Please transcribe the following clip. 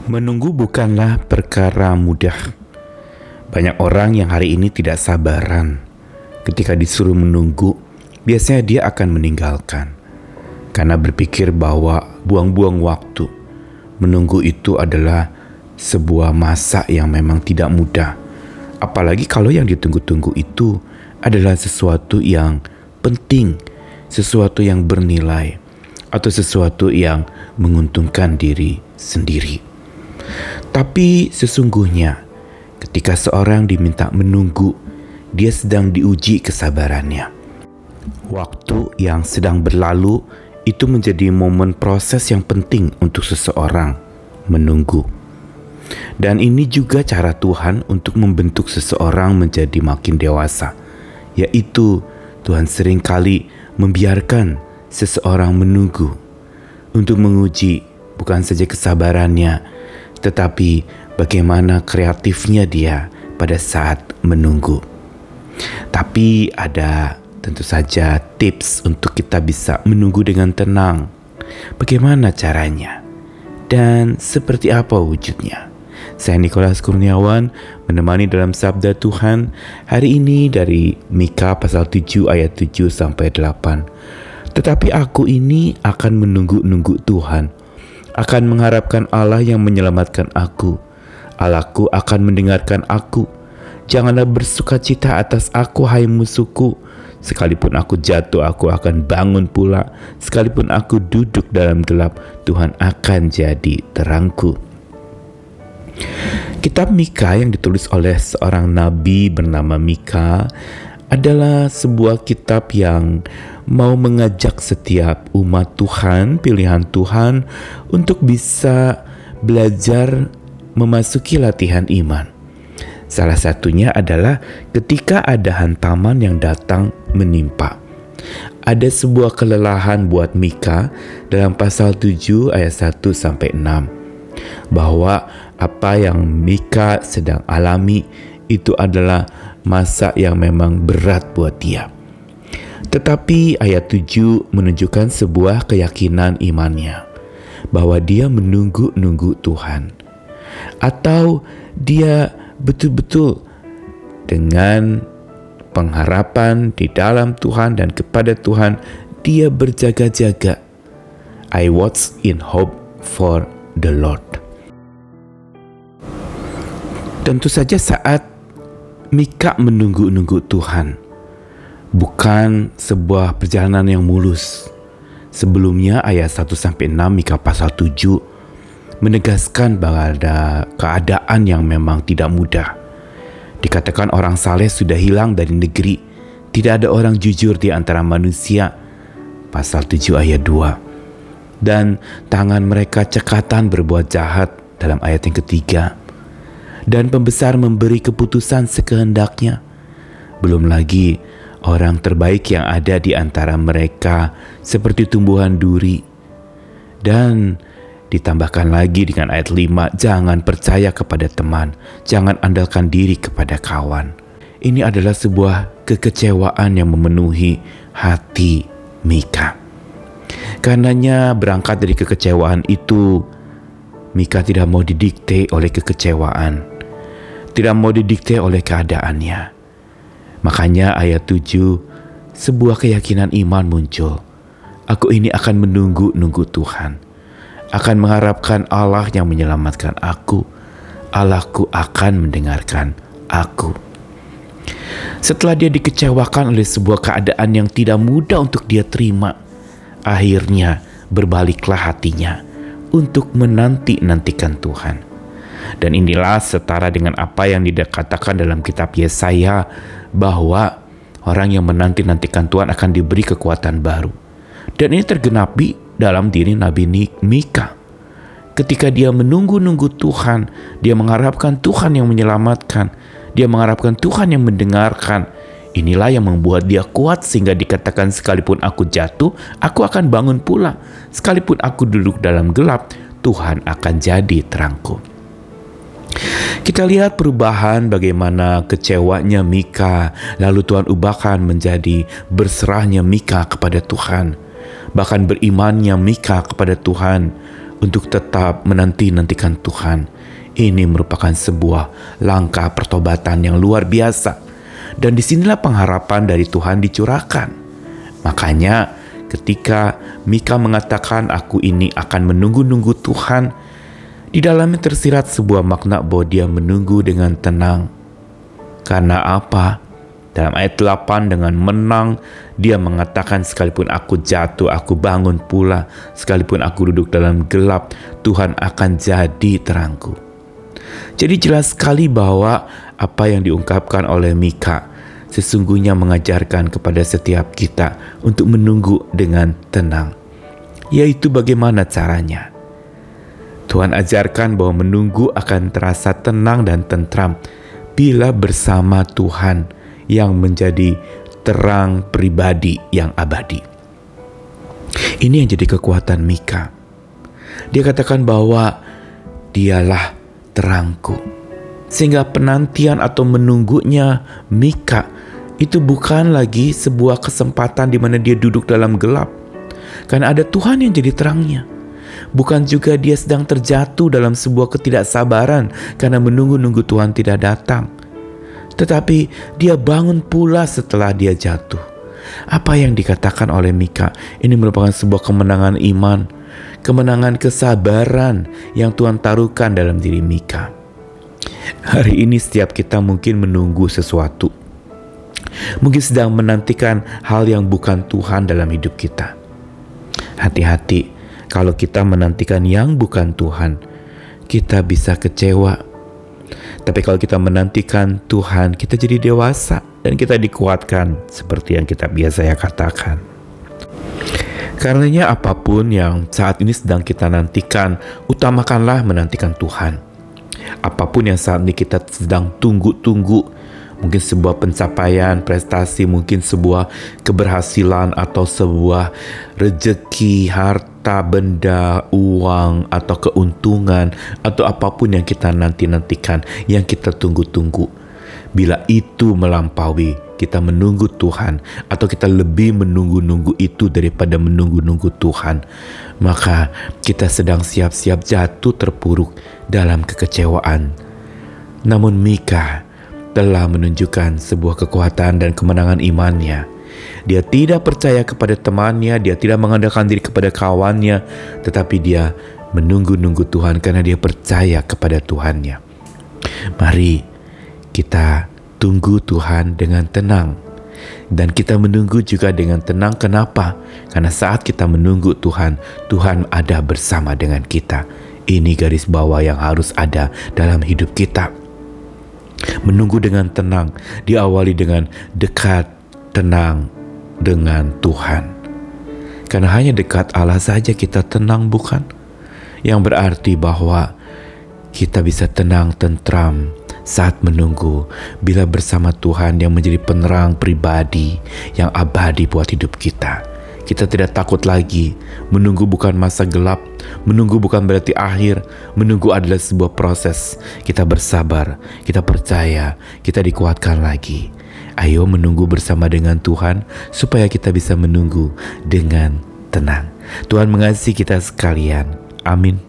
Menunggu bukanlah perkara mudah. Banyak orang yang hari ini tidak sabaran. Ketika disuruh menunggu, biasanya dia akan meninggalkan. Karena berpikir bahwa buang-buang waktu. Menunggu itu adalah sebuah masa yang memang tidak mudah. Apalagi kalau yang ditunggu-tunggu itu adalah sesuatu yang penting, sesuatu yang bernilai, atau sesuatu yang menguntungkan diri sendiri. Tapi sesungguhnya ketika seorang diminta menunggu, dia sedang diuji kesabarannya. Waktu yang sedang berlalu itu menjadi momen proses yang penting untuk seseorang menunggu. Dan ini juga cara Tuhan untuk membentuk seseorang menjadi makin dewasa, yaitu Tuhan seringkali membiarkan seseorang menunggu untuk menguji bukan saja kesabarannya, tetapi bagaimana kreatifnya dia pada saat menunggu. Tapi ada tentu saja tips untuk kita bisa menunggu dengan tenang. Bagaimana caranya? Dan seperti apa wujudnya? Saya Nikolas Kurniawan menemani dalam Sabda Tuhan hari ini dari Mika pasal 7 ayat 7 sampai 8. Tetapi aku ini akan menunggu-nunggu Tuhan, akan mengharapkan Allah yang menyelamatkan aku. Allahku akan mendengarkan aku. Janganlah bersukacita atas aku, hai musuhku. Sekalipun aku jatuh, aku akan bangun pula. Sekalipun aku duduk dalam gelap, Tuhan akan jadi terangku. Kitab Mika yang ditulis oleh seorang nabi bernama Mika adalah sebuah kitab yang mau mengajak setiap umat Tuhan, pilihan Tuhan, untuk bisa belajar memasuki latihan iman. Salah satunya adalah ketika ada hantaman yang datang menimpa. Ada sebuah kelelahan buat Mika dalam pasal 7 ayat 1 sampai 6. Bahwa apa yang Mika sedang alami itu adalah masa yang memang berat buat dia. Tetapi ayat 7 menunjukkan sebuah keyakinan imannya, bahwa dia menunggu-nunggu Tuhan. Atau dia betul-betul dengan pengharapan di dalam Tuhan dan kepada Tuhan, dia berjaga-jaga. I watch in hope for the Lord. Tentu saja saat Mika menunggu-nunggu Tuhan, bukan sebuah perjalanan yang mulus. Sebelumnya ayat 1-6 Mika pasal 7 menegaskan bahwa ada keadaan yang memang tidak mudah. Dikatakan orang saleh sudah hilang dari negeri, tidak ada orang jujur di antara manusia. Pasal 7 ayat 2. Dan tangan mereka cekatan berbuat jahat dalam ayat yang ketiga. Dan pembesar memberi keputusan sekehendaknya. Belum lagi orang terbaik yang ada di antara mereka seperti tumbuhan duri. Dan ditambahkan lagi dengan ayat 5, jangan percaya kepada teman, jangan andalkan diri kepada kawan. Ini adalah sebuah kekecewaan yang memenuhi hati Mika. Karenanya berangkat dari kekecewaan itu, Mika tidak mau didikte oleh kekecewaan, tidak mau didikte oleh keadaannya. Makanya ayat 7, sebuah keyakinan iman muncul. Aku ini akan menunggu-nunggu Tuhan, akan mengharapkan Allah yang menyelamatkan aku. Allahku akan mendengarkan aku. Setelah dia dikecewakan oleh sebuah keadaan yang tidak mudah untuk dia terima, akhirnya berbaliklah hatinya untuk menanti-nantikan Tuhan. Dan inilah setara dengan apa yang dikatakan dalam kitab Yesaya, bahwa orang yang menanti-nantikan Tuhan akan diberi kekuatan baru. Dan ini tergenapi dalam diri Nabi Mika. Ketika dia menunggu-nunggu Tuhan, dia mengharapkan Tuhan yang menyelamatkan, dia mengharapkan Tuhan yang mendengarkan. Inilah yang membuat dia kuat sehingga dikatakan, sekalipun aku jatuh, aku akan bangun pula. Sekalipun aku duduk dalam gelap, Tuhan akan jadi terangku. Kita lihat perubahan bagaimana kecewanya Mika, lalu Tuhan ubahkan menjadi berserahnya Mika kepada Tuhan. Bahkan berimannya Mika kepada Tuhan untuk tetap menanti-nantikan Tuhan. Ini merupakan sebuah langkah pertobatan yang luar biasa. Dan disinilah pengharapan dari Tuhan dicurahkan. Makanya ketika Mika mengatakan aku ini akan menunggu-nunggu Tuhan, di dalamnya tersirat sebuah makna bahwa dia menunggu dengan tenang. Karena apa? Dalam ayat 8 dengan menang, dia mengatakan sekalipun aku jatuh, aku bangun pula. Sekalipun aku duduk dalam gelap, Tuhan akan jadi terangku. Jadi jelas sekali bahwa apa yang diungkapkan oleh Mika sesungguhnya mengajarkan kepada setiap kita untuk menunggu dengan tenang. Yaitu bagaimana caranya? Tuhan ajarkan bahwa menunggu akan terasa tenang dan tentram bila bersama Tuhan yang menjadi terang pribadi yang abadi. Ini yang jadi kekuatan Mika. Dia katakan bahwa dialah terangku. Sehingga penantian atau menunggunya Mika itu bukan lagi sebuah kesempatan di mana dia duduk dalam gelap. Karena ada Tuhan yang jadi terangnya. Bukan juga dia sedang terjatuh dalam sebuah ketidaksabaran karena menunggu-nunggu Tuhan tidak datang. Tetapi dia bangun pula setelah dia jatuh. Apa yang dikatakan oleh Mika ini merupakan sebuah kemenangan iman, kemenangan kesabaran yang Tuhan taruhkan dalam diri Mika. Hari ini setiap kita mungkin menunggu sesuatu. Mungkin sedang menantikan hal yang bukan Tuhan dalam hidup kita. Hati-hati, kalau kita menantikan yang bukan Tuhan, kita bisa kecewa. Tapi kalau kita menantikan Tuhan, kita jadi dewasa dan kita dikuatkan seperti yang kita biasa katakan. Karenanya apapun yang saat ini sedang kita nantikan, utamakanlah menantikan Tuhan. Apapun yang saat ini kita sedang tunggu-tunggu, mungkin sebuah pencapaian, prestasi, mungkin sebuah keberhasilan atau sebuah rezeki, harta, benda, uang, atau keuntungan, atau apapun yang kita nantikan, yang kita tunggu-tunggu. Bila itu melampaui, kita menunggu Tuhan, atau kita lebih menunggu-nunggu itu daripada menunggu-nunggu Tuhan, maka kita sedang siap-siap jatuh terpuruk dalam kekecewaan. Namun Mika telah menunjukkan sebuah kekuatan dan kemenangan imannya. Dia tidak percaya kepada temannya, dia tidak mengandalkan diri kepada kawannya, tetapi dia menunggu-nunggu Tuhan karena dia percaya kepada Tuhannya. Mari kita tunggu Tuhan dengan tenang. Dan kita menunggu juga dengan tenang. Kenapa? Karena saat kita menunggu Tuhan, Tuhan ada bersama dengan kita. Ini garis bawah yang harus ada dalam hidup kita. Menunggu dengan tenang, diawali dengan dekat, tenang dengan Tuhan. Karena hanya dekat Allah saja kita tenang, bukan? Yang berarti bahwa kita bisa tenang, tentram saat menunggu bila bersama Tuhan yang menjadi penerang pribadi yang abadi buat hidup kita. Kita tidak takut lagi. Menunggu bukan masa gelap. Menunggu bukan berarti akhir. Menunggu adalah sebuah proses. Kita bersabar, kita percaya, kita dikuatkan lagi. Ayo menunggu bersama dengan Tuhan supaya kita bisa menunggu dengan tenang. Tuhan mengasihi kita sekalian. Amin.